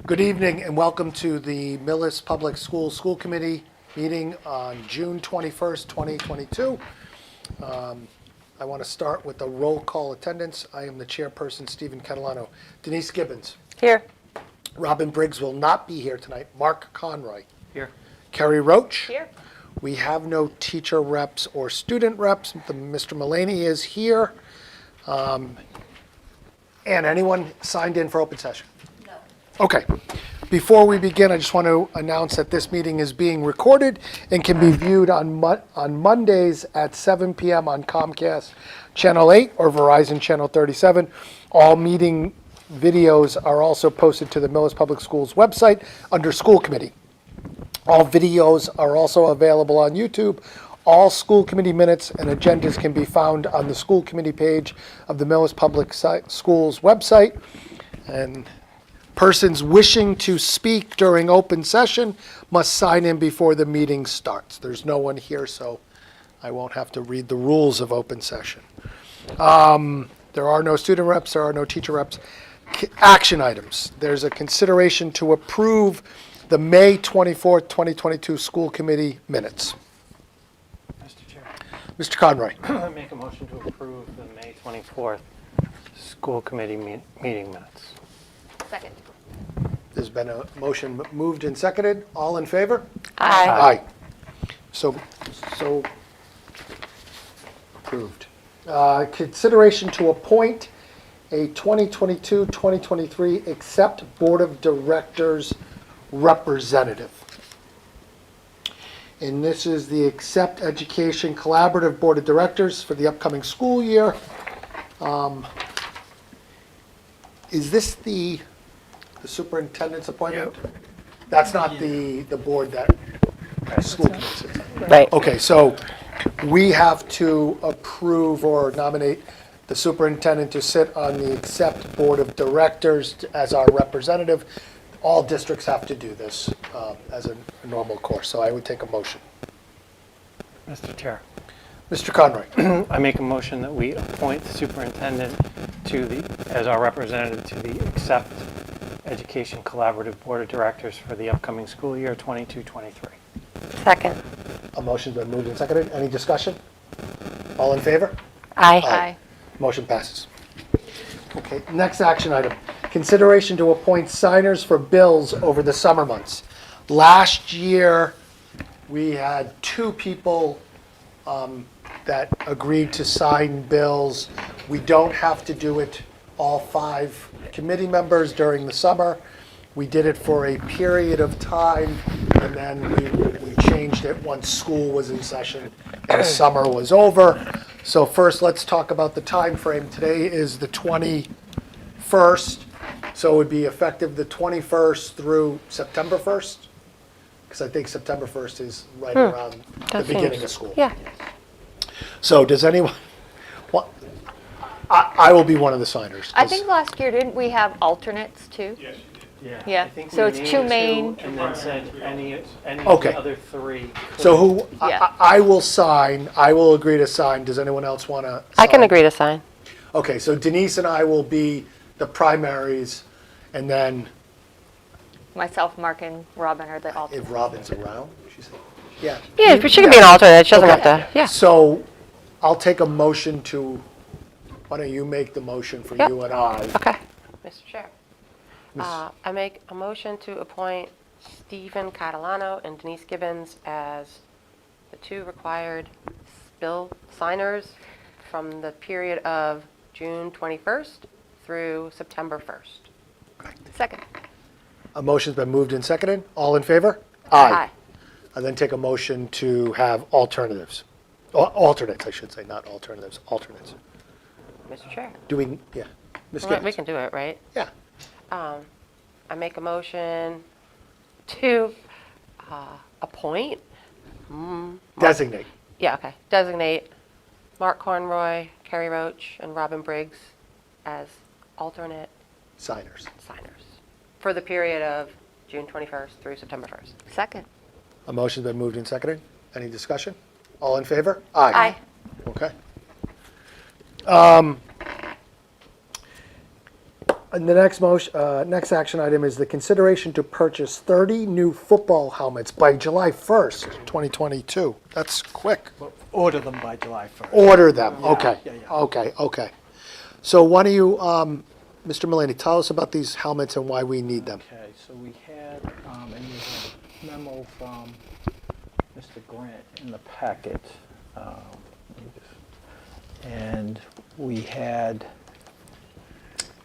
Good evening and welcome to the Millis Public Schools School Committee meeting on June 21st, 2022. I want to start with the roll call attendance. I am the chairperson, Stephen Catalano. Denise Gibbons. Here. Robin Briggs will not be here tonight. Mark Conroy. Here. Kerry Roach. Here. We have no teacher reps or student reps. Mr. Mullaney is here. And anyone signed in for open session? No. Okay. Before we begin, I just want to announce that this meeting is being recorded and can be viewed on Mondays at 7 p.m. on Comcast Channel 8 or Verizon Channel 37. All meeting videos are also posted to the Millis Public Schools website under School Committee. All videos are also available on YouTube. All school committee minutes and agendas can be found on the school committee page of the Millis Public Schools website. And persons wishing to speak during open session must sign in before the meeting starts. There's no one here, so I won't have to read the rules of open session. There are no student reps, there are no teacher reps. Action items. There's a consideration to approve the May 24th, 2022 school committee minutes. Mr. Chair. Mr. Conroy. I make a motion to approve the May 24th school committee meeting minutes. Second. There's been a motion moved and seconded. All in favor? Aye. Aye. So approved. Consideration to appoint a 2022-2023 accept Board of Directors representative. And this is the Accept Education Collaborative Board of Directors for the upcoming school year. Is this the superintendent's appointment? Yep. That's not the board that school committee sits on. Right. Okay, so we have to approve or nominate the superintendent to sit on the Accept Board of Directors as our representative. All districts have to do this as a normal course, so I would take a motion. Mr. Chair. Mr. Conroy. I make a motion that we appoint the superintendent as our representative to the Accept Education Collaborative Board of Directors for the upcoming school year 22-23. Second. A motion's been moved and seconded. Any discussion? All in favor? Aye. Aye. Motion passes. Okay, next action item. Consideration to appoint signers for bills over the summer months. Last year, we had two people that agreed to sign bills. We don't have to do it, all 5 committee members during the summer. We did it for a period of time, and then we changed it once school was in session and summer was over. So first, let's talk about the time frame. Today is the 21st, so it would be effective the 21st through September 1st, because I think September 1st is right around the beginning of school. Yeah. So does anyone, I will be one of the signers. I think last year, didn't we have alternates too? Yeah. Yeah, I think so we it's named 2 main. And then said any Okay. of the other 3. So who, Yeah. I will sign, I will agree to sign. Does anyone else want to? I can agree to sign. Okay, so Denise and I will be the primaries, and then Myself, Mark, and Robin are the alternates. if Robin's around, she said, yeah. Yeah, but she can be an alternate. She doesn't Okay. have to. Yeah. So I'll take a motion to, why don't you make the motion for Yep. you and I? Okay. Mr. Chair. Miss- I make a motion to appoint Stephen Catalano and Denise Gibbons as the 2 required bill signers from the period of June 21st through September 1st. Second. A motion's been moved and seconded. All in favor? Aye. I then take a motion to have alternatives. Alternates, I should say, not alternatives, alternates. Mr. Chair. Do we, yeah. Ms. We Gibbons? can do it, right? Yeah. I make a motion to appoint. Designate. Yeah, okay. Designate Mark Conroy, Kerry Roach, and Robin Briggs as alternate Signers. signers for the period of June 21st through September 1st. Second. A motion's been moved and seconded. Any discussion? All in favor? Aye. Okay. And the next action item is the consideration to purchase 30 new football helmets by July 1st, 2022. That's quick. Order them by July 1st. Order them, okay. yeah, yeah. Okay. So why don't you, Mr. Mulaney, tell us about these helmets and why we need them. Okay, so we had, and you had a memo from Mr. Grant in the packet. And we had,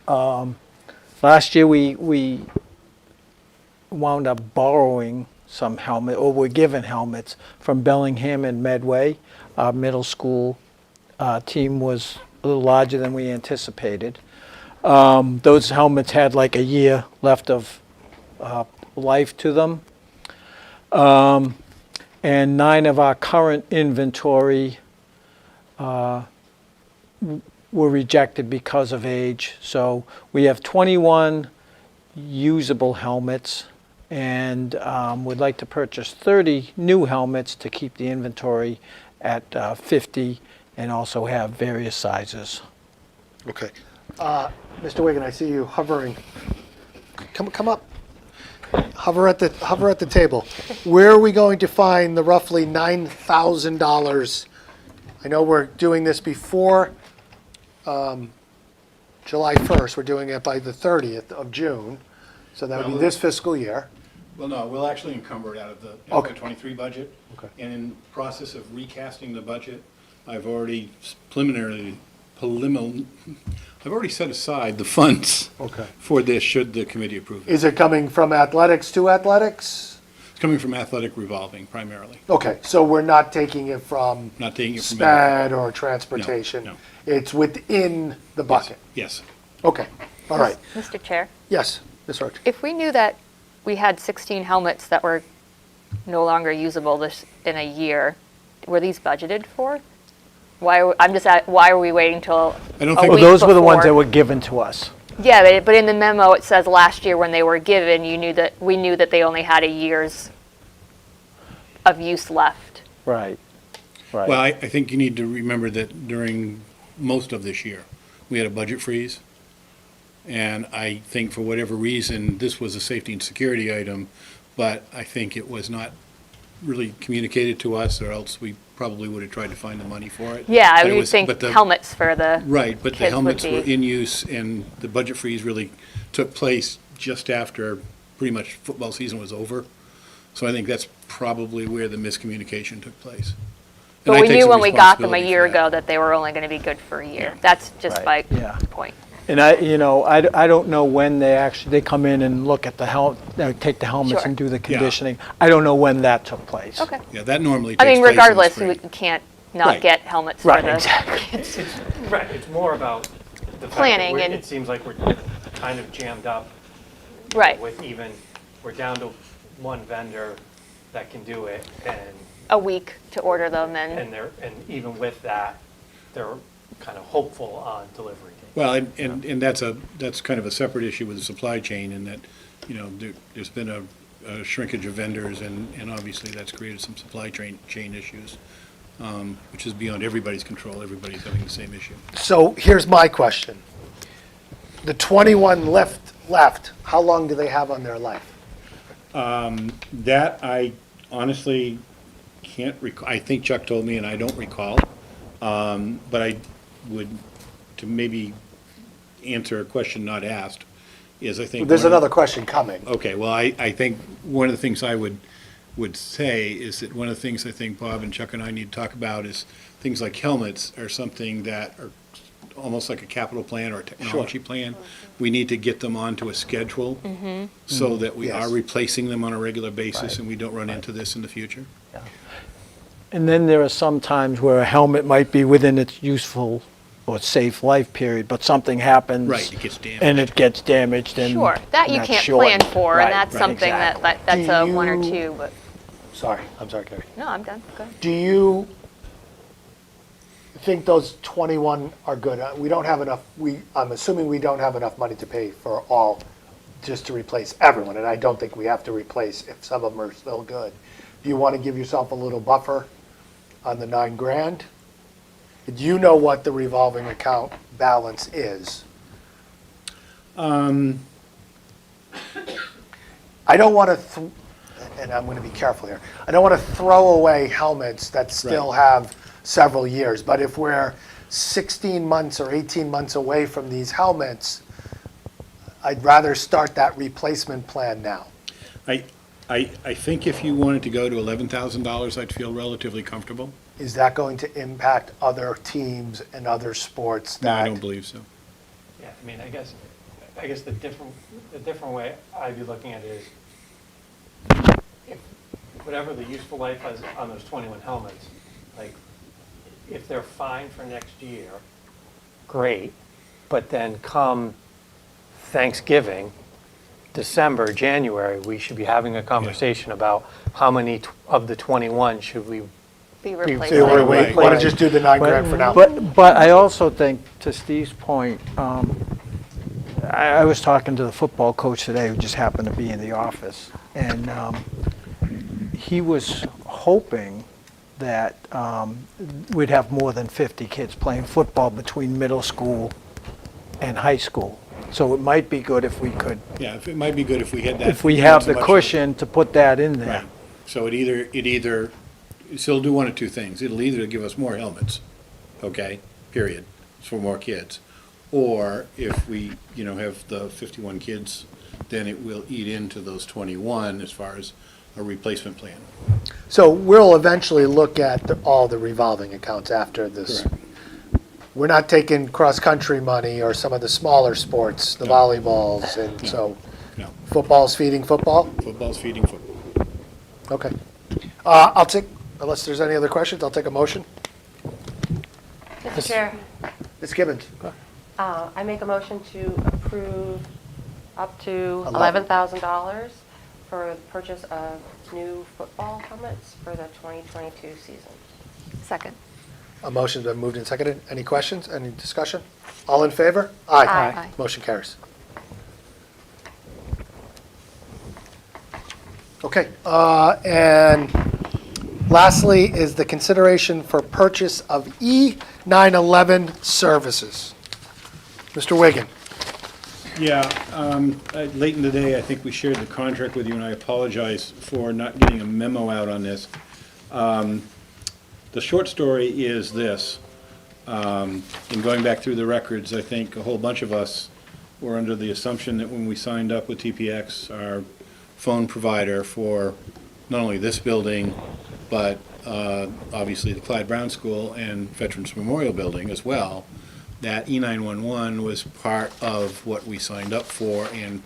last year we wound up borrowing some helmet, or were given helmets from Bellingham and Medway. Our middle school team was a little larger than we anticipated. Those helmets had like a year left of life to them. And 9 of our current inventory were rejected because of age. So we have 21 usable helmets, and would like to purchase 30 new helmets to keep the inventory at 50, and also have various sizes. Okay. Mr. Wigan, I see you hovering. Come up. Hover at the table. Where are we going to find the roughly $9,000? I know we're doing this before July 1st. We're doing it by the 30th of June. So that would be Well, this fiscal year. Well, no, we'll actually encumber it out of the Okay. FY23 budget. Okay. And in process of recasting the budget, I've already I've already set aside the funds Okay. for this, should the committee approve it. Is it coming from athletics to athletics? It's coming from athletic revolving primarily, Okay, so we're not taking it from not taking it from. SPED or transportation? no. It's within the bucket? Yes. Okay, all right. Mr. Chair, Yes, Ms. Roach. if we knew that we had 16 helmets that were no longer usable in a year, were these budgeted for? Why are we waiting till I don't a think- week Well, those were the ones before? that were given to us. Yeah, but in the memo, it says last year when they were given, we knew that they only had a year's of use left. Right. Well, I think you need to remember that during most of this year, we had a budget freeze. And I think for whatever reason, this was a safety and security item, but I think it was not really communicated to us, or else we probably would have tried to find the money for it. Yeah, But I it would was- think but the- helmets for the Right, but the kids would helmets were be- in use, and the budget freeze really took place just after pretty much football season was over. So I think that's probably where the miscommunication took place. And But I we take knew some when we got them a responsibility year for that. ago that they were only going to be good for a year. Yeah. That's just my Right, yeah. point. And I don't know when they come in and look at the take the helmets Sure. and do the conditioning. I don't know when that took place. Okay. Yeah, that normally I takes mean, place in the regardless, spring. we can't not Right. get helmets for Right, the exactly. kids. Right, it's more about the fact Planning that and- it seems like we're kind of jammed up Right. we're down to one vendor that can do it, and A week to order them and even with that, they're kind of hopeful on delivery date. Well, and that's kind of a separate issue with the supply chain, in that, there's been a shrinkage of vendors, and obviously that's created some supply chain issues, which is beyond everybody's control. Everybody's having the same issue. So here's my question. The 21 left, how long do they have on their life? That I honestly can't recall. I think Chuck told me, and I don't recall. But I would, to maybe answer a question not asked, is I think. There's one of- another question coming. Okay, well, I think one of the things I would say is that one of the things I think Bob and Chuck and I need to talk about is things like helmets are something that are almost like a capital plan or a technology plan. We need to get them onto a schedule so that we Yes. are replacing them on a regular basis Right. and we don't run into this in the future. And then there are some times where a helmet might be within its useful or safe life period, but something happens. Right, it gets damaged. And it gets damaged and. sure, that you that's can't shortened. plan for, Right, and that's right, something exactly. that's a one or Do you- two, but, Sorry, I'm sorry, Carrie. no, I'm done, go ahead. Do you think those 21 are good? We don't have enough, I'm assuming we don't have enough money to pay for all, just to replace everyone, and I don't think we have to replace if some of them are still good. Do you want to give yourself a little buffer on the $9,000? Do you know what the revolving account balance is? I don't want to, and I'm going to be careful here, I don't want to throw away helmets that still Right. have several years, but if we're 16 months or 18 months away from these helmets, I'd rather start that replacement plan now. I think if you wanted to go to $11,000, I'd feel relatively comfortable. Is that going to impact other teams and other sports No, I that? don't believe so. Yeah, I mean, I guess the different way I'd be looking at it is, if whatever the useful life is on those 21 helmets, like, if they're fine for next year, great, but then come Thanksgiving, December, January, we should be having a conversation about how many of the 21 should we Be So you replaced. want to Right. wait, want to just do the $9,000 for now? But I also think, to Steve's point, I was talking to the football coach today, who just happened to be in the office, and he was hoping that we'd have more than 50 kids playing football between middle school and high school. So it might be good if we could, Yeah, it might be good if we had that. if we not have so the much- cushion to put that in there. Right. So it either, so it'll do one of two things. It'll either give us more helmets, okay, period, for more kids. Or if we, have the 51 kids, then it will eat into those 21 as far as a replacement plan. So we'll eventually look at all the revolving accounts after this. Correct. We're not taking cross-country money or some of the smaller sports, the No. volleyballs, and No. so No, football's feeding football? football's feeding football. Okay. I'll take, unless there's any other questions, I'll take a motion. Mr. Chair, Ms. Gibbons? I make a motion to approve up to $11,000. $11,000 for the purchase of new football helmets for the 2022 season. Second. A motion's been moved and seconded. Any questions? Any discussion? All in favor? Aye. Aye. Motion carries. Okay, and lastly is the consideration for purchase of E911 services. Mr. Wigan? Yeah, late in the day, I think we shared the contract with you, and I apologize for not getting a memo out on this. The short story is this. In going back through the records, I think a whole bunch of us were under the assumption that when we signed up with TPX, our phone provider for not only this building, but obviously the Clyde Brown School and Veterans Memorial Building as well, that E911 was part of what we signed up for and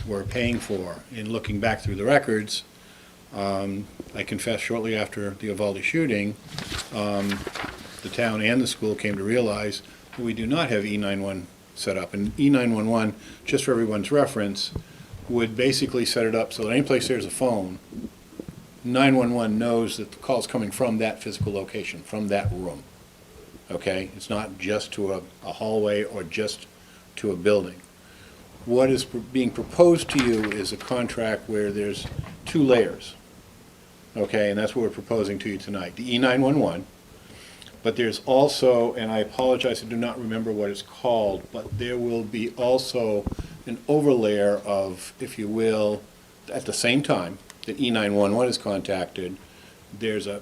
were paying for. In looking back through the records, I confess shortly after the Uvalde shooting, the town and the school came to realize that we do not have E911 set up. And E911, just for everyone's reference, would basically set it up so that any place there's a phone, 911 knows that the call's coming from that physical location, from that room. Okay? It's not just to a hallway or just to a building. What is being proposed to you is a contract where there's two layers. Okay, and that's what we're proposing to you tonight, the E911. But there's also, and I apologize, I do not remember what it's called, but there will be also an overlayer of, if you will, at the same time that E911 is contacted, the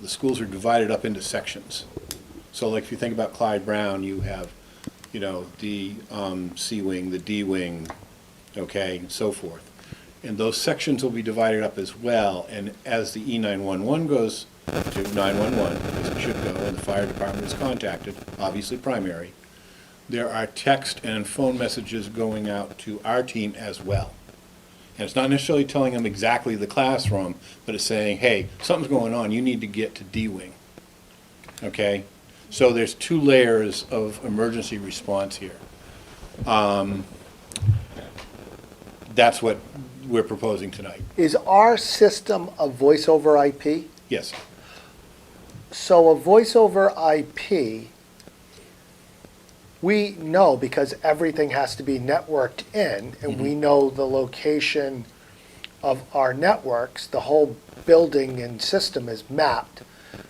schools are divided up into sections. So like if you think about Clyde Brown, you have, the C wing, the D wing, okay, and so forth. And those sections will be divided up as well, and as the E911 goes to 911, as it should go, and the fire department is contacted, obviously primary, there are text and phone messages going out to our team as well. And it's not necessarily telling them exactly the classroom, but it's saying, hey, something's going on, you need to get to D wing, okay? So there's two layers of emergency response here. That's what we're proposing tonight. Is our system a voice over IP? Yes. So a voice over IP, we know because everything has to be networked in, and we know the location of our networks, the whole building and system is mapped.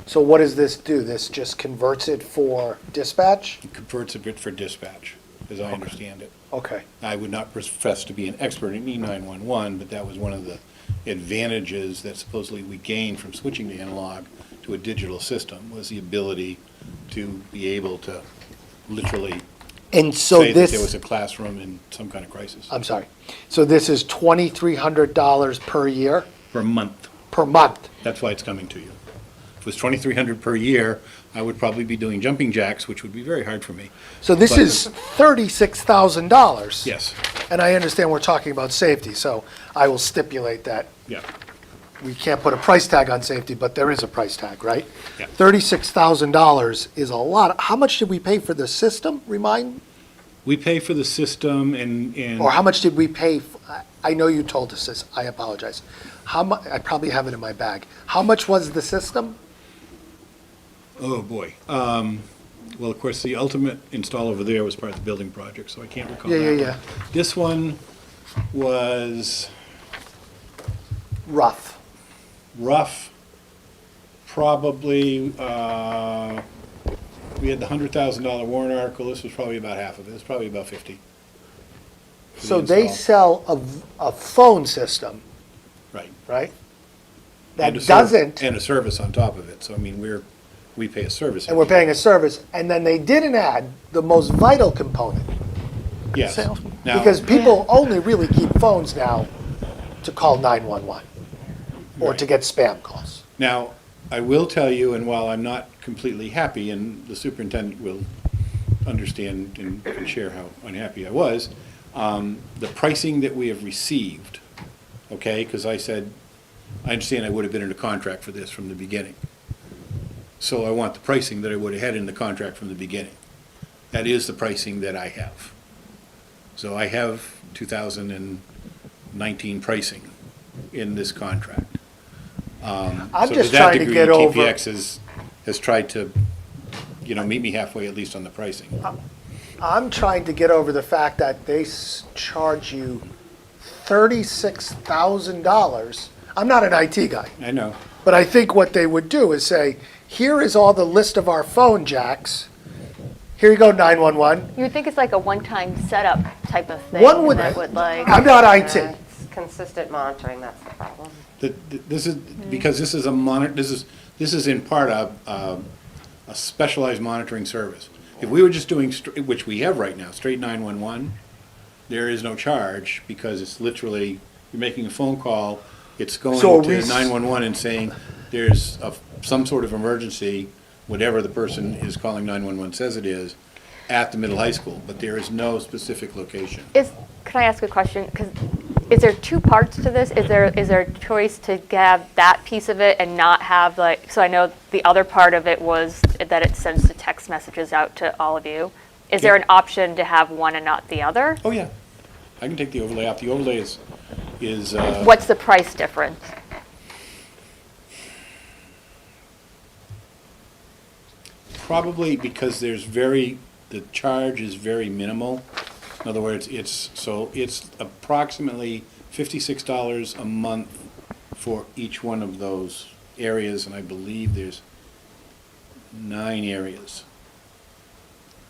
So what does this do? This just converts it for dispatch? It converts a bit for dispatch, as I understand it. Okay. I would not profess to be an expert in E911, but that was one of the advantages that supposedly we gained from switching to analog to a digital system, was the ability to be able to literally And so say that there was this, a classroom in some kind of crisis. I'm sorry, so this is $2,300 per year, Per month. per month? That's why it's coming to you. If it was $2,300 per year, I would probably be doing jumping jacks, which would be very hard for me. So this But- is $36,000? Yes, And I understand we're talking about safety, so I will stipulate that yeah. we can't put a price tag on safety, but there is a price tag, right? Yeah. $36,000 is a lot. How much did we pay for the system, remind? We pay for the system and. Or how much did we pay? I know you told us this, I apologize. How mu, I probably have it in my bag. How much was the system? Oh, boy. Well, of course, the ultimate install over there was part of the building project, so I can't recall that. Yeah. This one was Rough. rough, probably, we had the $100,000 warrant article, this was probably about half of it, it's probably about 50. for the So they install. sell a phone system, Right. right? And That a doesn't, And a service on top of it, so I mean, we pay a service. and we're paying a service, and then they didn't add the most vital component. Yes. Salesman. Now, Because people only really keep phones now to call 911 or to get spam calls. Now, I will tell you, and while I'm not completely happy, and the superintendent will understand and can share how unhappy I was, the pricing that we have received, okay, because I said, I understand I would have been in a contract for this from the beginning. So I want the pricing that I would have had in the contract from the beginning. That is the pricing that I have. So I have 2019 pricing in this contract. I'm So just that trying to degree, get over, TPX has tried to, meet me halfway at least on the pricing. I'm trying to get over the fact that they charge you $36,000. I'm not an IT guy, I know. but I think what they would do is say, here is all the list of our phone jacks. Here you go, 911. You would think it's like a one-time setup type of thing. One would- that would like. I'm not IT. It's consistent monitoring, that's the problem. This is, because this is a this is in part a specialized monitoring service. If we were just doing, which we have right now, straight 911, there is no charge because it's literally, you're making a phone call, it's going So are to we 911 and saying there's some sort of emergency, whatever the person is calling 911 says it is, at the middle high school, but there is no specific location. Can I ask a question? Because is there two parts to this? Is there a choice to have that piece of it and not have like, so I know the other part of it was that it sends the text messages out to all of you. Is there an option to have one and not the other? Oh, yeah. I can take the overlay off. The overlay is What's the price difference? probably because the charge is very minimal. In other words, it's approximately $56 a month for each one of those areas, and I believe there's 9 areas.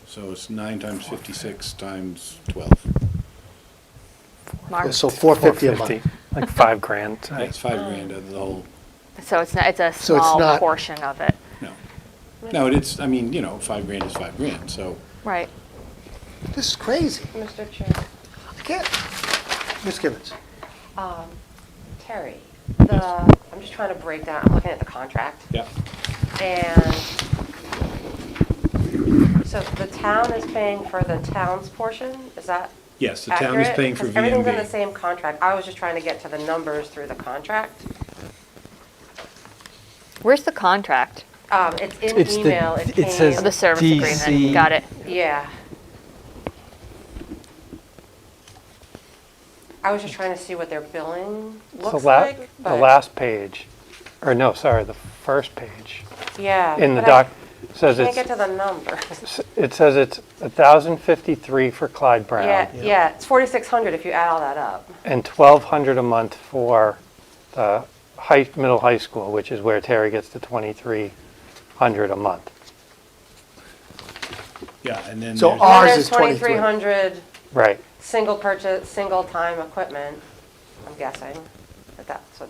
So it's 9 times 56 times 12. Mark? So $450 a month. Like $5,000. Yeah, it's $5,000 out of the whole, So it's not, it's a So it's small not- portion of it. no. No, it's, I mean, $5,000 is $5,000, so. Right. This is crazy. Mr. Chair, I can't. Ms. Gibbons. Terry, I'm just trying to break down, I'm looking at the contract, Yeah. and so the town is paying for the town's portion, is that Yes, the town is accurate? paying for Because everything's in the VMB. same contract, I was just trying to get to the numbers through the contract. Where's the contract? It's in It's the- email, it it came. says- Oh, the service DC. agreement. Got it. Yeah. I was just trying to see what their billing looks like, The but, last page, or no, sorry, the first page yeah. in the but doc, I says can't it's, get to the numbers. it says it's 1,053 for Clyde Brown. Yeah, it's 4,600 if you add all that up. And 1,200 a month for the middle high school, which is where Terry gets the 2,300 a month. Yeah, and then So there's- ours And is then there's 23. 2,300 Right. single purchase, single time equipment, I'm guessing, but that's what,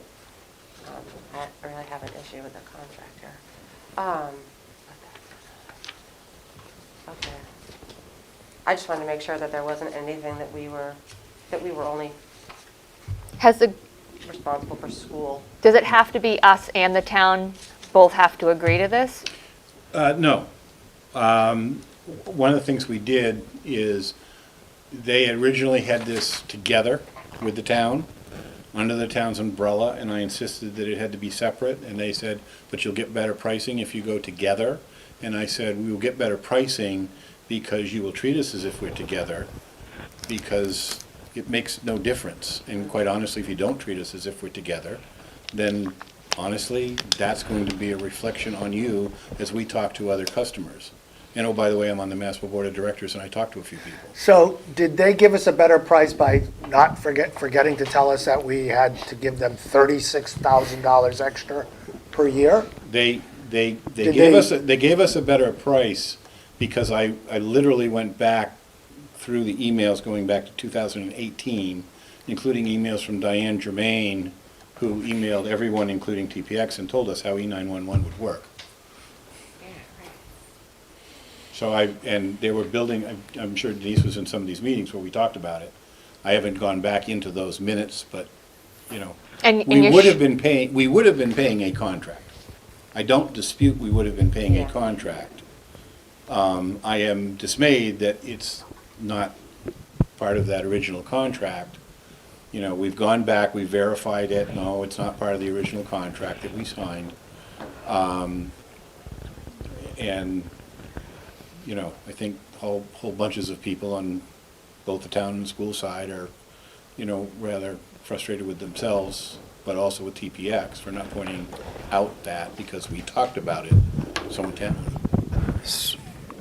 I don't really have an issue with the contractor. Okay. I just wanted to make sure that there wasn't anything that we were only Has the, responsible for school. does it have to be us and the town both have to agree to this? No. One of the things we did is they originally had this together with the town, under the town's umbrella, and I insisted that it had to be separate, and they said, but you'll get better pricing if you go together. And I said, we will get better pricing because you will treat us as if we're together, because it makes no difference. And quite honestly, if you don't treat us as if we're together, then honestly, that's going to be a reflection on you as we talk to other customers. And oh, by the way, I'm on the Massville Board of Directors, and I talked to a few people. So did they give us a better price by not forgetting to tell us that we had to give them $36,000 extra per year? They Did gave us a better price because I literally went back through the emails going back to 2018, including emails from Diane Germain, who emailed everyone, including TPX, and told us how E911 would work. So and they were building, I'm sure Denise was in some of these meetings where we talked about it. I haven't gone back into those minutes, but, you know, And we you're would have been paying a contract. I don't dispute we would have been paying a Yeah. contract. I am dismayed that it's not part of that original contract. You know, we've gone back, we've verified it, no, it's not part of the original contract that we signed. And, you know, I think whole bunches of people on both the town and school side are, you know, rather frustrated with themselves, but also with TPX for not pointing out that because we talked about it so intently.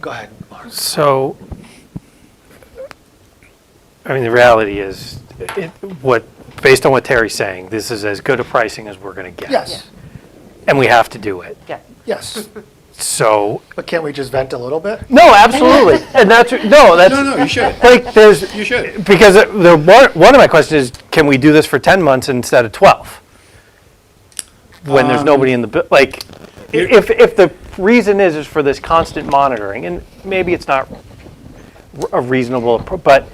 Go ahead, Mark. So, I mean, the reality is, based on what Terry's saying, this is as good a pricing as we're going to get. Yes, And we have to do it. Yeah. yes. So, But can't we just vent a little bit? no, absolutely. And that's, No, you should. like, there's, You should. because one of my questions is, can we do this for 10 months instead of 12? When there's nobody in the, like, if the reason is for this constant monitoring, and maybe it's not a reasonable, but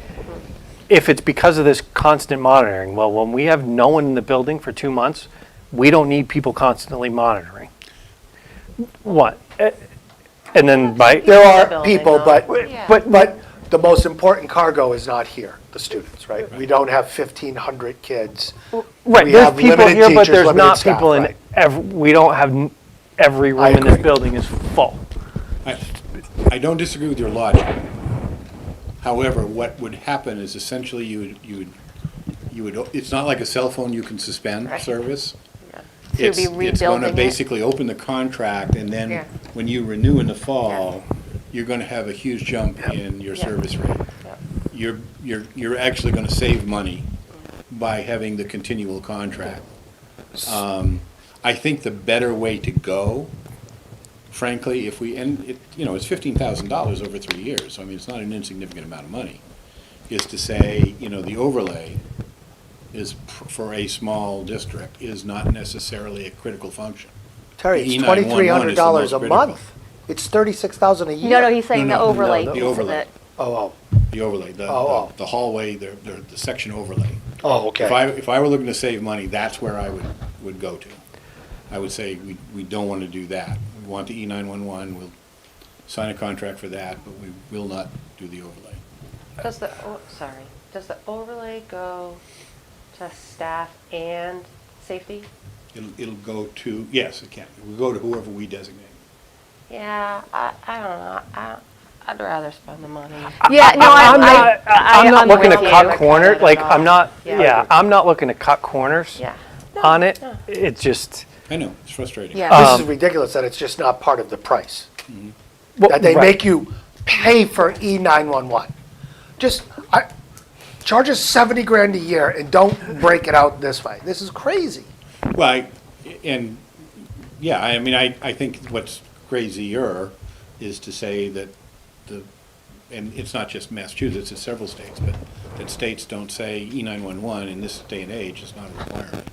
if it's because of this constant monitoring, well, when we have no one in the building for 2 months, we don't need people constantly monitoring. What? And then There The are building, people, though. but, Yeah. but the most important cargo is not here, the students, right? We don't have 1,500 kids. Right, We there's have people limited here, but teachers, there's limited not staff, people in right. we don't have every room in this agree. building is full. I don't disagree with your logic. However, what would happen is essentially you would, it's not like a cell phone you can suspend Right. service. So you'd be It's going rebuilding to it? basically open the contract, and Yeah. then when you renew in the fall, you're going to have a huge jump in your Yeah. service rate. Yeah. You're actually going to save money by having the continual contract. I think the better way to go, frankly, if we, and it, you know, it's $15,000 over 3 years, so I mean, it's not an insignificant amount of money, is to say, you know, the overlay is, for a small district, is not necessarily a critical function. Terry, it's E911 is the $2,300 a most month. It's $36,000 a year. No, he's saying No, the no, overlay the piece of overlay. it. Oh, The overlay, Oh. the hallway, the section overlay. oh, okay. If I were looking to save money, that's where I would go to. I would say, we don't want to do that. We want the E911, we'll sign a contract for that, but we will not do the overlay. Does the overlay go to staff and safety? It'll go to, yes, it can. It will go to whoever we designate. Yeah, I don't know. I'd rather spend the money. Yeah, no, I'm not I'm looking to with cut you. corners, like, I'm not, Yeah. yeah, I'm not looking to cut corners Yeah. on it. It's just, I know, it's frustrating. Yeah. This is ridiculous that it's just not part of the price. well, That they right. make you pay for E911. Just, charge us 70 grand a year and don't break it out this way. This is crazy. Well, I mean, I think what's crazier is to say that and it's not just Massachusetts, it's several states, but that states don't say E911 in this day and age is not a requirement.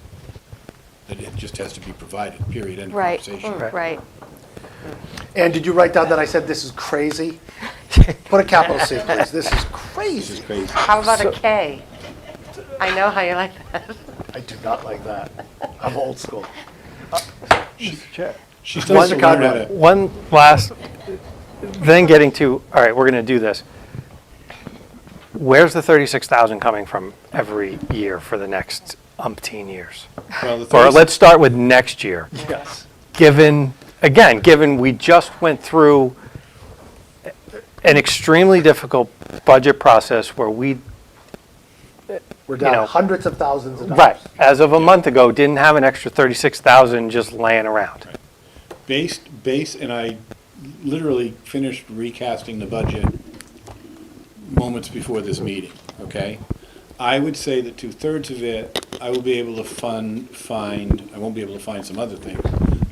That it just has to be provided, period, end of Right, conversation. right. And did you write down that I said this is crazy? Put a capital C, please. This is This is crazy. crazy. How about a K? I know how you like that. I do not like that. I'm old school. Chair. She still has to learn how to, One last, then getting to, all right, we're going to do this. Where's the 36,000 coming from every year for the next umpteen years? well, the Or 36 let's start with next year. Yes. Given we just went through an extremely difficult budget process where we, We're down know, hundreds of thousands of dollars. right, as of a month ago, didn't have an extra 36,000 just laying around. base, and I literally finished recasting the budget moments before this meeting, okay? I would say that 2/3 of it, I will be able to find, I won't be able to find some other things,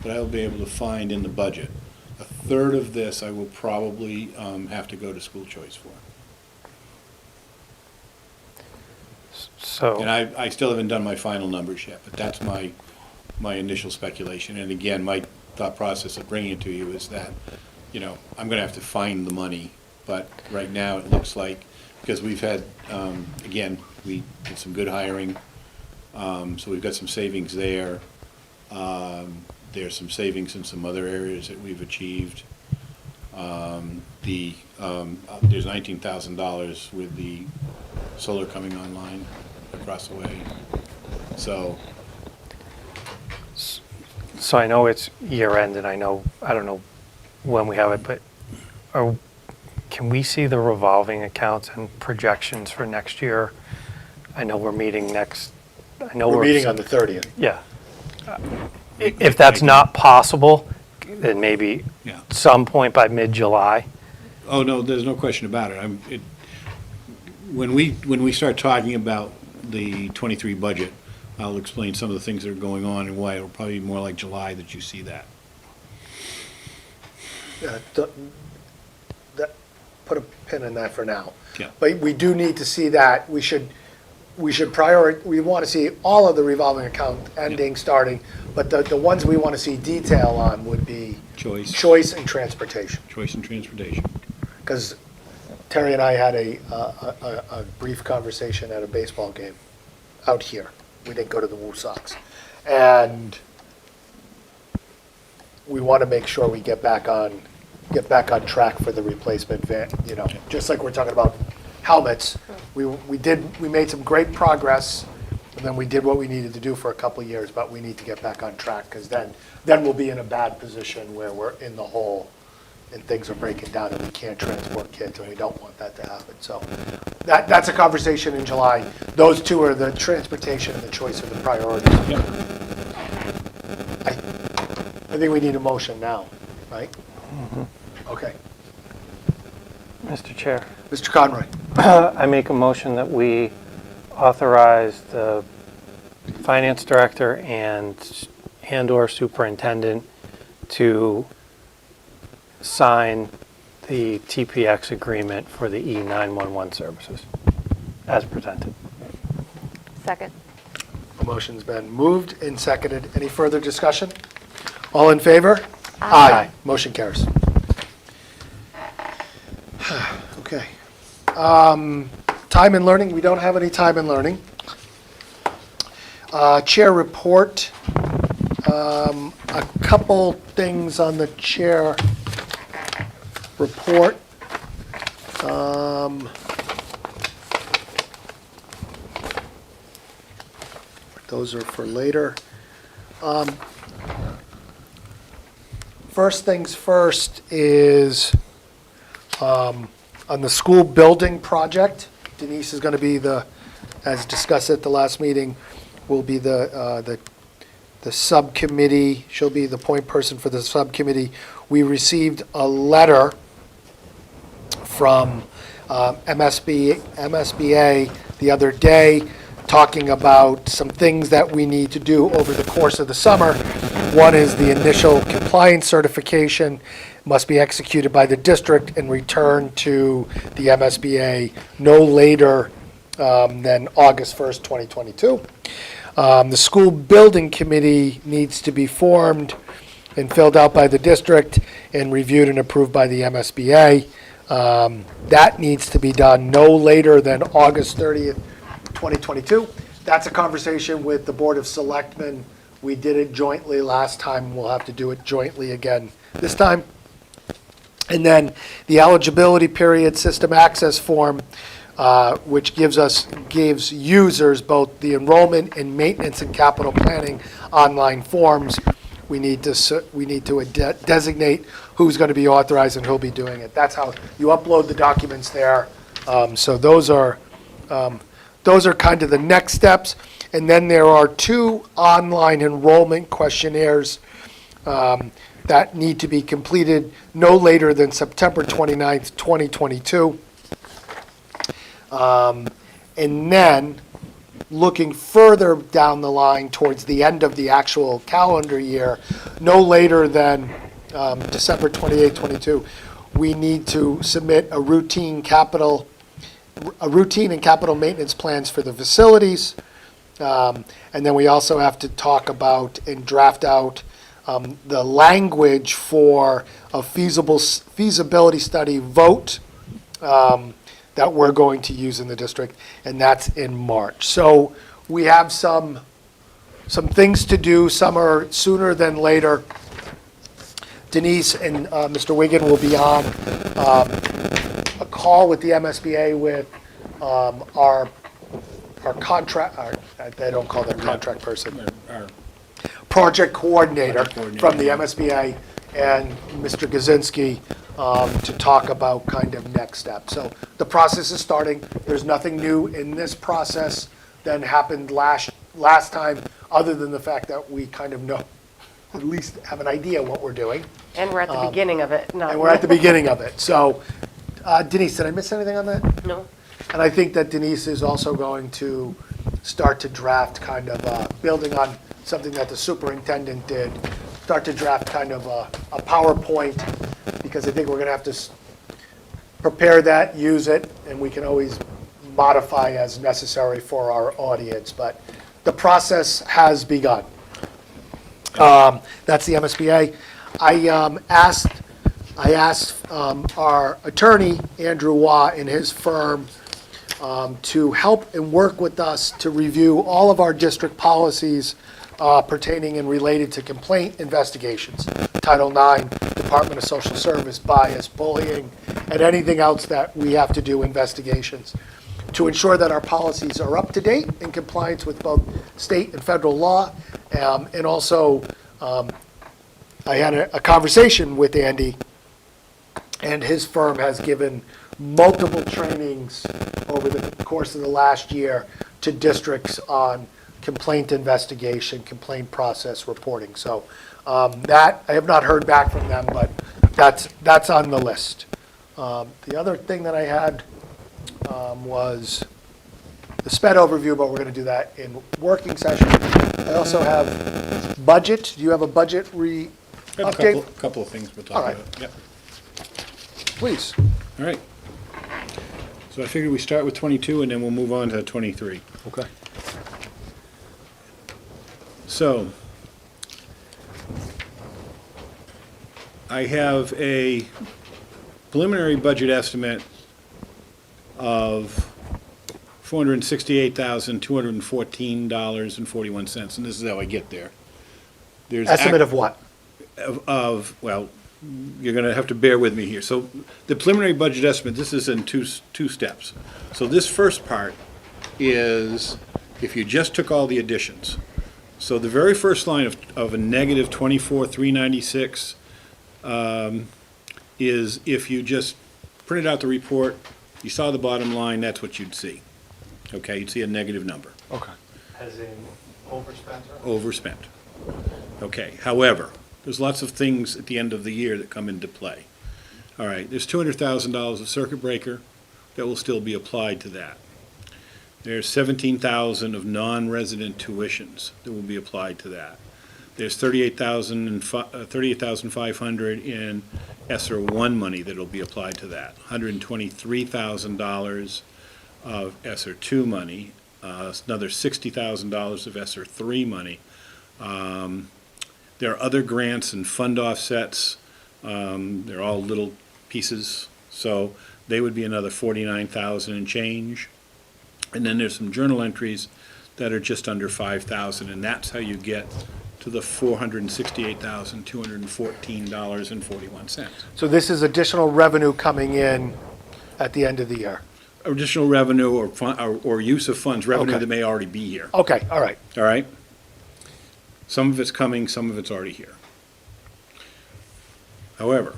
but I will be able to find in the budget. 1/3 of this, I will probably have to go to school choice for. So. And I still haven't done my final numbers yet, but that's my initial speculation. And again, my thought process of bringing it to you is that, I'm gonna have to find the money. But right now, it looks like, because we've had, again, we did some good hiring, so we've got some savings there. There's some savings in some other areas that we've achieved. There's $19,000 with the solar coming online across the way. So, So I know it's year end, and I don't know when we have it, but can we see the revolving accounts and projections for next year? I know we're meeting next, I know We're meeting on the 30th. Yeah. If that's not possible, then maybe yeah. some point by mid-July. Oh, no, there's no question about it. When we start talking about the '23 budget, I'll explain some of the things that are going on and why it'll probably be more like July that you see that. Put a pin in that for now. Yeah. But we do need to see that. We want to see all of the revolving account ending, starting, but the ones we want to see detail on would be choice and transportation. Choice and transportation. Because Terry and I had a brief conversation at a baseball game out here. We didn't go to the Woo Sox. And we want to make sure we get back on track for the replacement van, just like we're talking about helmets. We made some great progress, and then we did what we needed to do for a couple of years, but we need to get back on track, because then we'll be in a bad position where we're in the hole and things are breaking down and we can't transport kids, and we don't want that to happen. So that's a conversation in July. Those two are the transportation and the choice of the priorities. Yep. I think we need a motion now, right? Okay. Mr. Chair, Mr. Conroy. I make a motion that we authorize the finance director and/or superintendent to sign the TPX agreement for the E911 services as presented. Second. A motion's been moved and seconded. Any further discussion? All in favor? Aye. Motion carries. Okay. Time and learning, we don't have any time and learning. Chair report. A couple things on the chair report. Those are for later. First things first is on the school building project. Denise is going to be as discussed at the last meeting, will be the subcommittee. She'll be the point person for the subcommittee. We received a letter from MSBA the other day talking about some things that we need to do over the course of the summer. One is the initial compliance certification must be executed by the district and returned to the MSBA no later then August 1st, 2022. The school building committee needs to be formed and filled out by the district and reviewed and approved by the MSBA. That needs to be done no later than August 30th, 2022. That's a conversation with the Board of Selectmen. We did it jointly last time. We'll have to do it jointly again this time. And then the eligibility period system access form, which gives users both the enrollment and maintenance and capital planning online forms. We need to designate who's going to be authorized and who'll be doing it. That's how you upload the documents there. So those are kind of the next steps. And then there are 2 online enrollment questionnaires that need to be completed no later than September 29th, 2022. And then, looking further down the line towards the end of the actual calendar year, no later than December 28th, 22, we need to submit a routine and capital maintenance plans for the facilities. And then we also have to talk about and draft out the language for a feasibility study vote that we're going to use in the district, and that's in March. So we have some things to do. Some are sooner than later. Denise and Mr. Wigan will be on a call with the MSBA with our contract, they don't call their contract person, Our project coordinator Project coordinator, from the yeah. MSBA and Mr. Gazinski to talk about kind of next steps. So the process is starting. There's nothing new in this process than happened last time, other than the fact that we kind of know, at least have an idea what we're doing. And we're at the beginning of it. And we're at the beginning of it. So Denise, did I miss anything on that? No. And I think that Denise is also going to start to draft kind of, building on something that the superintendent did, start to draft kind of a PowerPoint, because I think we're going to have to prepare that, use it, and we can always modify as necessary for our audience. But the process has begun. That's the MSBA. I asked our attorney, Andrew Waugh, and his firm to help and work with us to review all of our district policies pertaining and related to complaint investigations, Title IX, Department of Social Service, bias, bullying, and anything else that we have to do investigations, to ensure that our policies are up to date in compliance with both state and federal law. And also, I had a conversation with Andy, and his firm has given multiple trainings over the course of the last year to districts on complaint investigation, complaint process reporting. So that, I have not heard back from them, but that's on the list. The other thing that I had was the SPED overview, but we're going to do that in working session. I also have budget. Do you have a budget I have update? a couple of things we'll All talk right. about. Yep. Please. All right. So I figured we start with 22 and then we'll move on to 23. Okay. So I have a preliminary budget estimate of $468,214.41, and this is how I get there. There's Estimate of what? well, you're going to have to bear with me here. So the preliminary budget estimate, this is in two steps. So this first part is if you just took all the additions. So the very first line of a negative 24,396 is if you just printed out the report, you saw the bottom line, that's what you'd see. Okay, you'd see a negative number. Okay. As in overspent or? Overspent. Okay, however, there's lots of things at the end of the year that come into play. All right, there's $200,000 of circuit breaker that will still be applied to that. There's $17,000 of non-resident tuitions that will be applied to that. There's $38,500 in ESSER 1 money that will be applied to that. $123,000 of ESSER two money, another $60,000 of ESSER three money. There are other grants and fund offsets. They're all little pieces, so they would be another 49,000 and change. And then there's some journal entries that are just under 5,000, and that's how you get to the $468,214.41. So this is additional revenue coming in at the end of the year. Additional revenue or use of funds, revenue Okay. that may already be here, Okay, all right. all right? Some of it's coming, some of it's already here. However,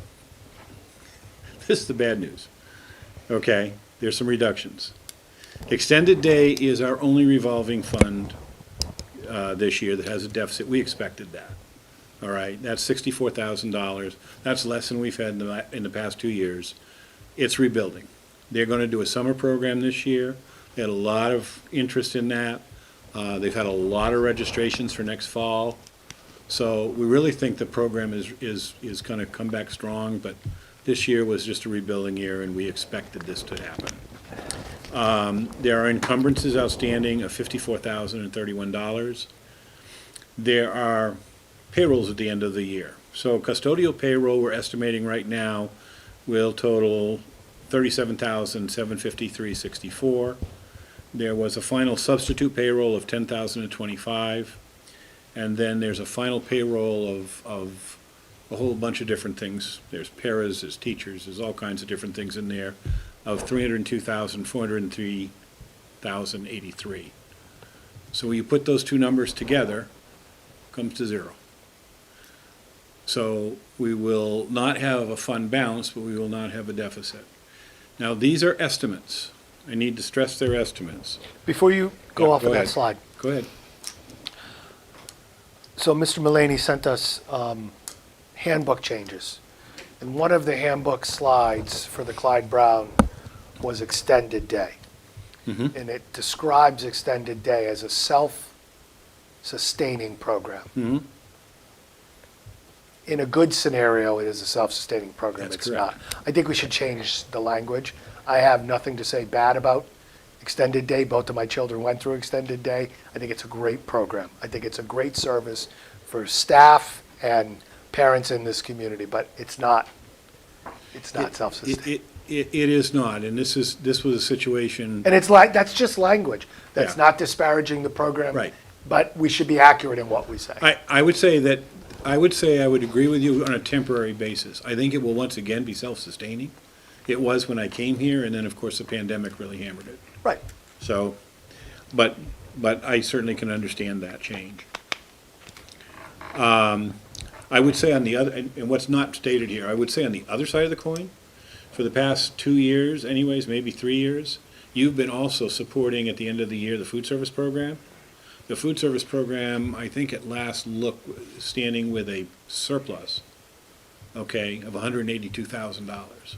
this is the bad news, okay? There's some reductions. Extended day is our only revolving fund this year that has a deficit. We expected that, all right? That's $64,000. That's less than we've had in the past 2 years. It's rebuilding. They're going to do a summer program this year. They had a lot of interest in that. They've had a lot of registrations for next fall. So we really think the program is going to come back strong, but this year was just a rebuilding year, and we expected this to happen. There are encumbrances outstanding of $54,031. There are payrolls at the end of the year. So custodial payroll, we're estimating right now, will total $37,753.64. There was a final substitute payroll of $10,025. And then there's a final payroll of a whole bunch of different things. There's paras, there's teachers, there's all kinds of different things in there, of $302,403,083. So when you put those two numbers together, comes to zero. So we will not have a fund balance, but we will not have a deficit. Now, these are estimates. I need to stress they're estimates. Before you go Yeah, off go of that ahead. slide, Go ahead. so Mr. Mullaney sent us handbook changes. And one of the handbook slides for the Clyde Brown was extended day. Mhm. And it describes extended day as a self-sustaining program. Mhm. In a good scenario, it is a self-sustaining program. That's It's not. correct. I think we should change the language. I have nothing to say bad about extended day. Both of my children went through extended day. I think it's a great program. I think it's a great service for staff and parents in this community, but it's not self-sustaining. It is not, and this was a situation, And it's like, that's just language. That's Yeah. not disparaging the program. Right. But we should be accurate in what we say. I would say I would agree with you on a temporary basis. I think it will once again be self-sustaining. It was when I came here, and then, of course, the pandemic really hammered it. Right. So, but I certainly can understand that change. I would say on the other, and what's not stated here, I would say on the other side of the coin, for the past 2 years anyways, maybe 3 years, you've been also supporting at the end of the year the food service program. The food service program, I think at last look, standing with a surplus, okay, of $182,000.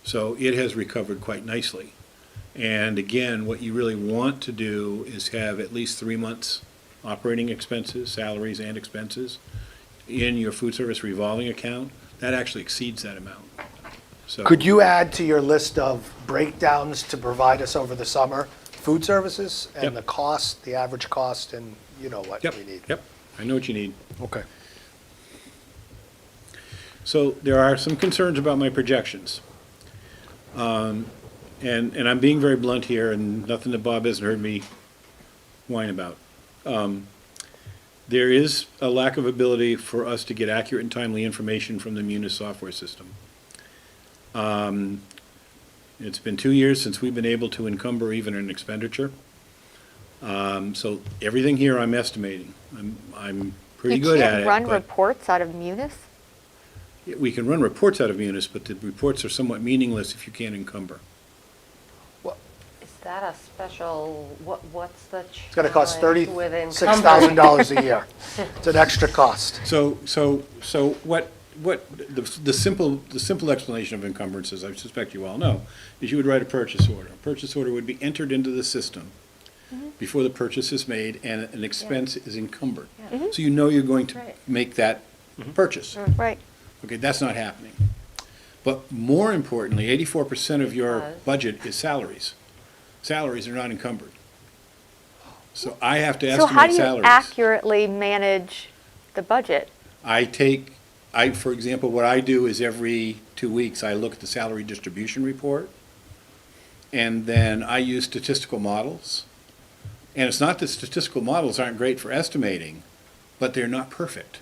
So it has recovered quite nicely. And again, what you really want to do is have at least 3 months operating expenses, salaries and expenses, in your food service revolving account. That actually exceeds that amount. So Could you add to your list of breakdowns to provide us over the summer, food services Yep. and the cost, the average cost, and you know what Yep, we need? yep, I know what you need. Okay. So there are some concerns about my projections. And I'm being very blunt here, and nothing that Bob hasn't heard me whine about. There is a lack of ability for us to get accurate and timely information from the Munis software system. It's been 2 years since we've been able to encumber even an expenditure. So everything here I'm estimating. I'm pretty good at it. You can't run but- reports out of Munis? We can run reports out of Munis, but the reports are somewhat meaningless if you can't encumber. Is that a special, what's the It's going to cost challenge with encumbering? $36,000 a year. It's an extra cost. So what the simple explanation of encumbrances, I suspect you all know, is you would write a purchase order. A purchase order would be entered into the system before the purchase is made, and an expense is encumbered. So you know you're going to Right. make that purchase. Right. Okay, that's not happening. But more importantly, 84% of your Because? budget is salaries. salaries are not encumbered. So I have to So how estimate do you salaries. accurately manage the budget? For example, what I do is every 2 weeks, I look at the salary distribution report, and then I use statistical models. And it's not that statistical models aren't great for estimating, but they're not perfect.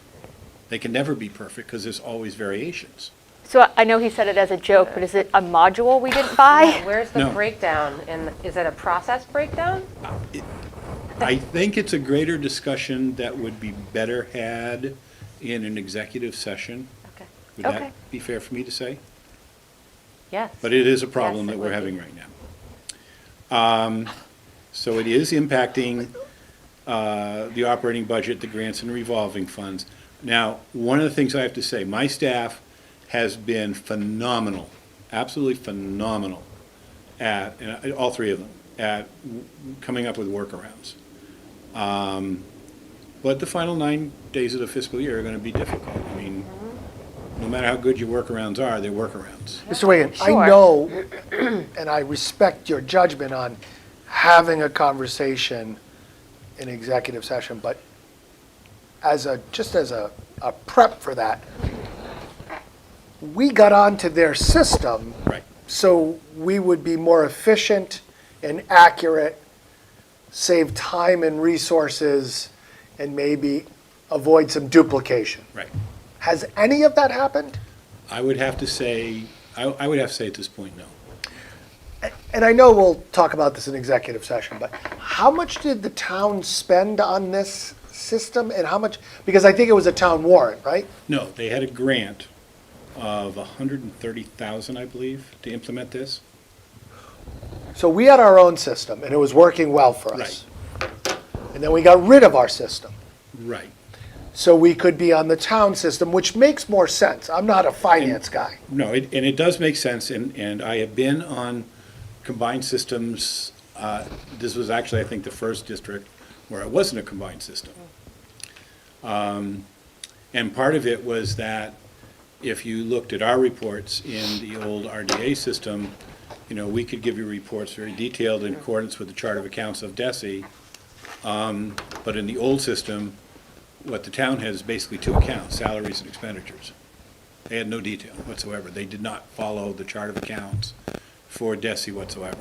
They can never be perfect because there's always variations. So I know he said it as a joke, but is it a module we didn't Yeah, buy? where's the No. breakdown? And is it a process breakdown? I think it's a greater discussion that would be better had in an executive session. Okay. Would Okay. that be fair for me to say? Yes. But it is a problem Yes, that it we're would having be. right now. So it is impacting the operating budget, the grants and revolving funds. Now, one of the things I have to say, my staff has been phenomenal, absolutely phenomenal at, and all three of them, at coming up with workarounds. But the final 9 days of the fiscal year are going to be difficult. I mean, no matter how good your workarounds are, they're workarounds. Mr. Wigan, Sure. I know, and I respect your judgment on having a conversation in executive session, but just as a prep for that, we got onto their system Right. so we would be more efficient and accurate, save time and resources, and maybe avoid some duplication. Right. Has any of that happened? I would have to say, I would have to say at this point, no. And I know we'll talk about this in executive session, but how much did the town spend on this system and how much, because I think it was a town warrant, right? No, they had a grant of 130,000, I believe, to implement this. So we had our own system and it was working well for us. And then we got rid of our system. Right. So we could be on the town system, which makes more sense. I'm not a finance guy. No, and it does make sense, and I have been on combined systems. This was actually, I think, the first district where it wasn't a combined system. And part of it was that if you looked at our reports in the old RDA system, you know, we could give you reports very detailed in accordance with the chart of accounts of DESI. But in the old system, what the town has is basically two accounts, salaries and expenditures. They had no detail whatsoever. They did not follow the chart of accounts for DESI whatsoever.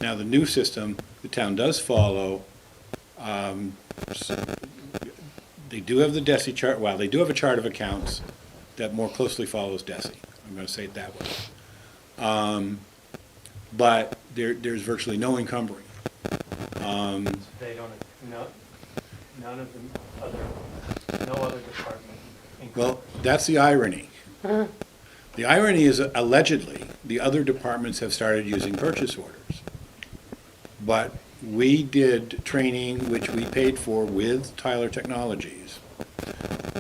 Now, the new system, the town does follow, they do have the DESI chart, well, they do have a chart of accounts that more closely follows DESI. I'm going to say it that way. But there's virtually no encumbering. They don't, none of the other, no other department. Well, that's the irony. The irony is allegedly, the other departments have started using purchase orders. But we did training, which we paid for with Tyler Technologies.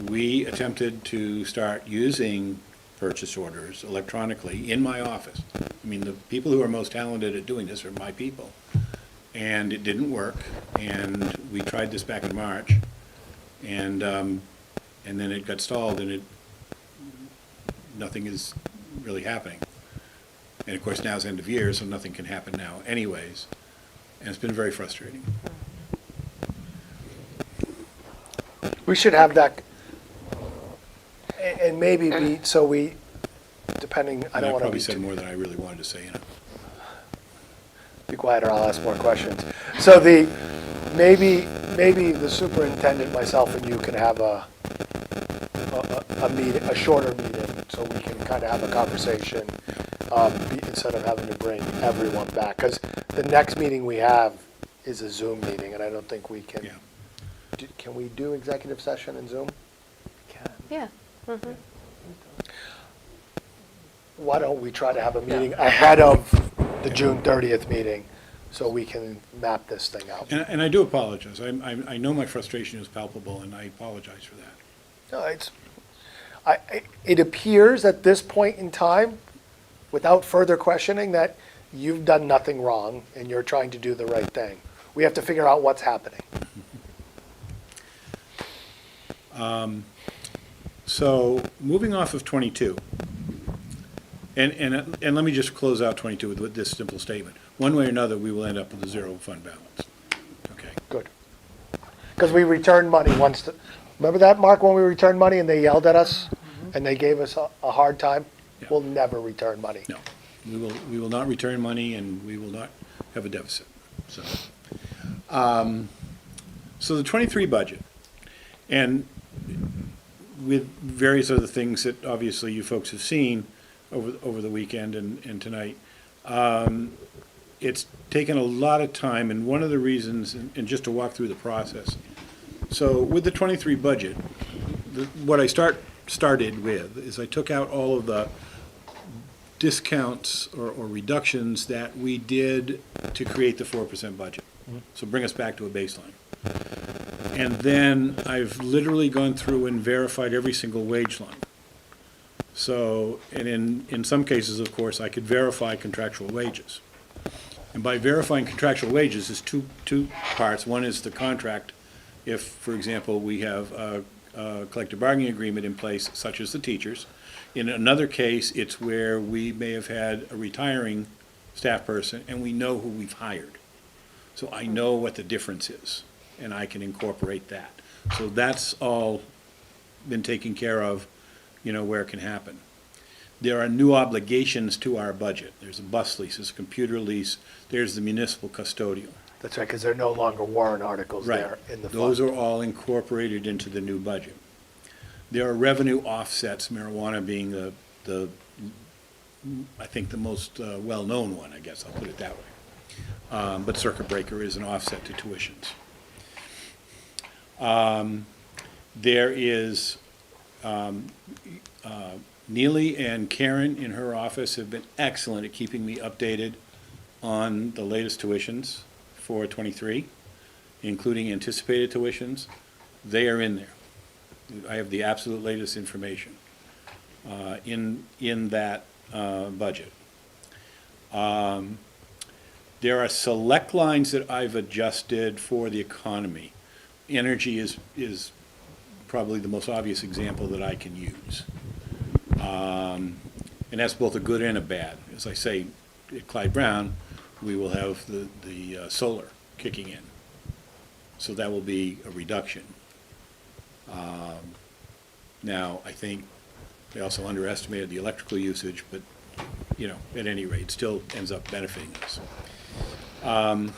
We attempted to start using purchase orders electronically in my office. I mean, the people who are most talented at doing this are my people. And it didn't work, and we tried this back in March, and then it got stalled, and nothing is really happening. And of course, now it's end of year, so nothing can happen now anyways, and it's been very frustrating. We should have that, and maybe depending, I And don't I want to probably be said too, more than I really wanted to say, you know. be quiet or I'll ask more questions. So maybe the superintendent, myself, and you can have a meeting, a shorter meeting, so we can kind of have a conversation, instead of having to bring everyone back. Because the next meeting we have is a Zoom meeting, and I don't think we can. Yeah. Can we do executive session in Zoom? Yeah. Why don't we try to have a meeting ahead of the June 30th meeting, so we can map this thing out? And I do apologize. I know my frustration is palpable, and I apologize for that. No, it appears at this point in time, without further questioning, that you've done nothing wrong and you're trying to do the right thing. We have to figure out what's happening. So, moving off of 22, and let me just close out 22 with this simple statement. one way or another, we will end up with a zero fund balance. Okay? Good. Because we returned money once, remember that, Mark, when we returned money and they yelled at us and they gave us a hard time? Yeah. We'll never return money. No, we will not return money, and we will not have a deficit, so. So the '23 budget, and with various other things that obviously you folks have seen over the weekend and tonight, it's taken a lot of time, and one of the reasons, and just to walk through the process. So with the '23 budget, what I started with is I took out all of the discounts or reductions that we did to create the 4% budget. So bring us back to a baseline. And then I've literally gone through and verified every single wage line. So, and in some cases, of course, I could verify contractual wages. And by verifying contractual wages, there's two parts. One is the contract. If, for example, we have a collective bargaining agreement in place, such as the teachers. In another case, it's where we may have had a retiring staff person, and we know who we've hired. So I know what the difference is, and I can incorporate that. So that's all been taken care of, where it can happen. There are new obligations to our budget. There's a bus lease, there's a computer lease, there's the municipal custodial. That's right, because there are no longer warrant articles there in the fund. Those are all incorporated into the new budget. There are revenue offsets, marijuana being I think the most well-known one, I guess, I'll put it that way. But circuit breaker is an offset to tuitions. There is, Neely and Karen in her office have been excellent at keeping me updated on the latest tuitions for '23, including anticipated tuitions. They are in there. I have the absolute latest information in that budget. There are select lines that I've adjusted for the economy. Energy is probably the most obvious example that I can use. And that's both a good and a bad. As I say, at Clyde Brown, we will have the solar kicking in. So that will be a reduction. Now, I think they also underestimated the electrical usage, but, at any rate, still ends up benefiting us. And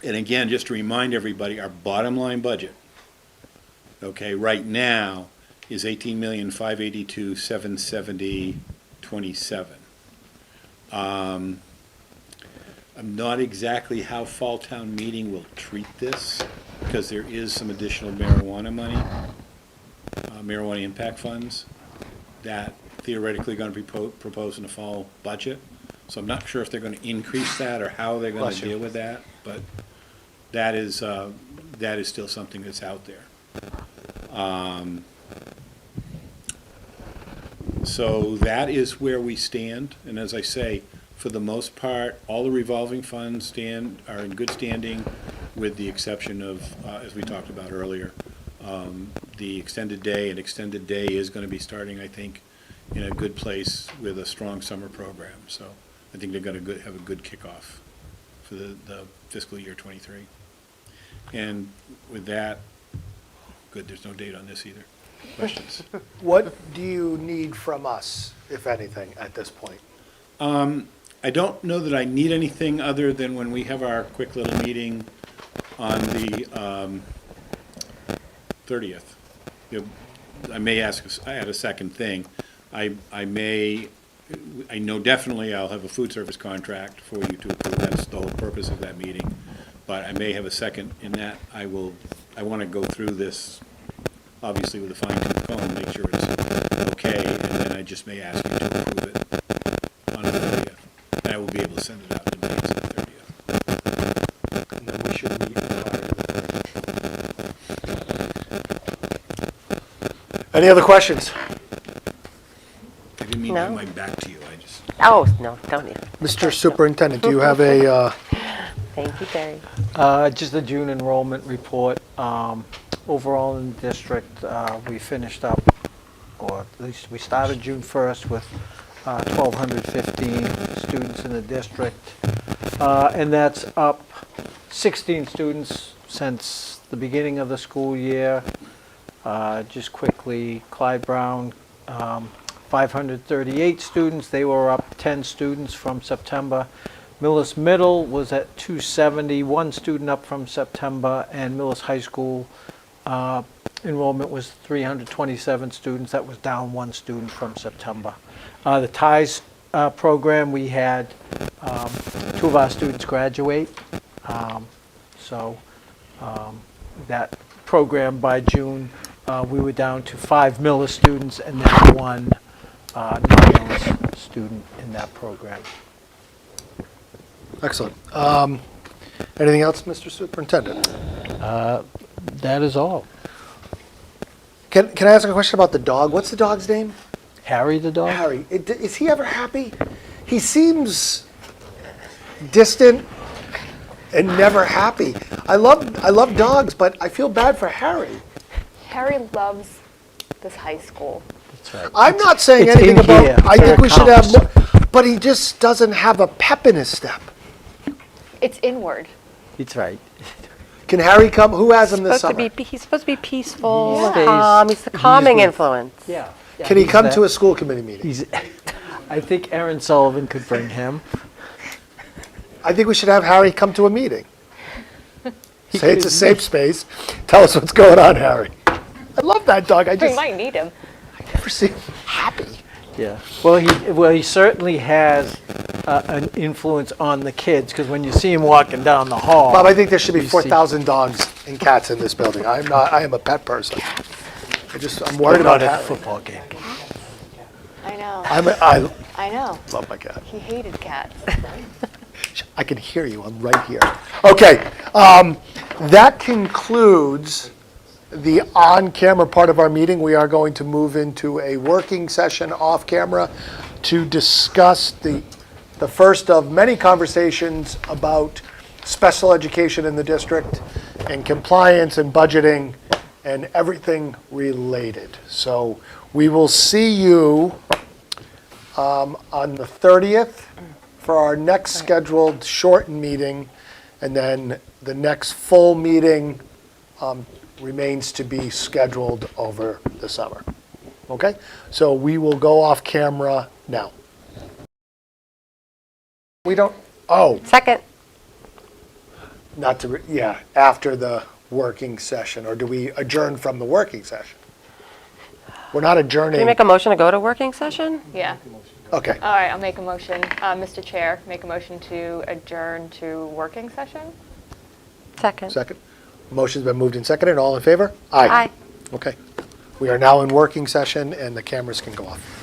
again, just to remind everybody, our bottom line budget, okay, right now is $18,582,770.27. I'm not exactly how Fall Town Meeting will treat this, because there is some additional marijuana money, marijuana impact funds, that theoretically going to be proposed in the fall budget. So I'm not sure if they're going to increase that or how they're going to deal with that, but that is still something that's out there. So that is where we stand, and as I say, for the most part, all the revolving funds are in good standing, with the exception of, as we talked about earlier, the extended day, and extended day is going to be starting, I think, in a good place with a strong summer program. So I think they're going to have a good kickoff for the fiscal year '23. And with that, good, there's no date on this either. Questions? What do you need from us, if anything, at this point? I don't know that I need anything other than when we have our quick little meeting on the 30th. I may add a second thing. I know definitely I'll have a food service contract for you to approve. That's the whole purpose of that meeting. But I may have a second in that. I want to go through this, obviously with a fine-tooth comb, make sure it's okay, and then I just may ask you to approve it on the 30th. And I will be able to send it out in advance on the 30th. And then we should meet prior to the 30th. Any other questions? I didn't mean to have No. my back to you, I just. Oh, no, don't you? Mr. Superintendent, do you have a, Thank you, Barry. Just the June enrollment report. Overall in the district, we finished up, or at least we started June 1st with 1,215 students in the district. And that's up 16 students since the beginning of the school year. Just quickly, Clyde Brown, 538 students. They were up 10 students from September. Millis Middle was at 270, one student up from September, and Millis High School enrollment was 327 students. That was down one student from September. The TIES program, we had 2 of our students graduate. That program by June, we were down to 5 Millis students and then 1 non-Millis student in that program. Excellent. Anything else, Mr. Superintendent? That is all. Can I ask a question about the dog? What's the dog's name? Harry the dog? Harry. Is he ever happy? He seems distant and never happy. I love dogs, but I feel bad for Harry. Harry loves this high school. That's right. I'm not saying it's anything in about. here. I think we should have Accounts. more, but he just doesn't have a pep in his step. It's inward. It's right. Can Harry come? Who has him this summer? He's supposed to be peaceful, He stays- calm. He's the calming with- influence. Yeah. Can he come to a school committee meeting? I think Aaron Sullivan could bring him. I think we should have Harry come to a meeting. Say it's a safe space. Tell us what's going on, Harry. I love that dog. I We just might need him. never see him happy. Yeah. Well, he certainly has an influence on the kids because when you see him walking down the hall. Bob, I think there should be you see- 4,000 dogs and cats in this building. I am a pet person. I'm worried Not about at the Harry. football game. I know. I I know. love my cat. He hated cats. I can hear you. I'm right here. Okay. That concludes the on-camera part of our meeting. We are going to move into a working session off-camera to discuss the first of many conversations about special education in the district and compliance and budgeting and everything related. So we will see you on the 30th for our next scheduled shortened meeting, and then the next full meeting remains to be scheduled over the summer. Okay? So we will go off camera now. We don't, Second. not to, after the working session, or do we adjourn from the working session? We're not Can you adjourning. make a motion to go to working session? Yeah. Okay. All right, I'll make a motion. Mr. Chair, make a motion to adjourn to working session? Second. Second. Motion's been moved and seconded. All in favor? Aye. Okay. We are now in working session, and the cameras can go off.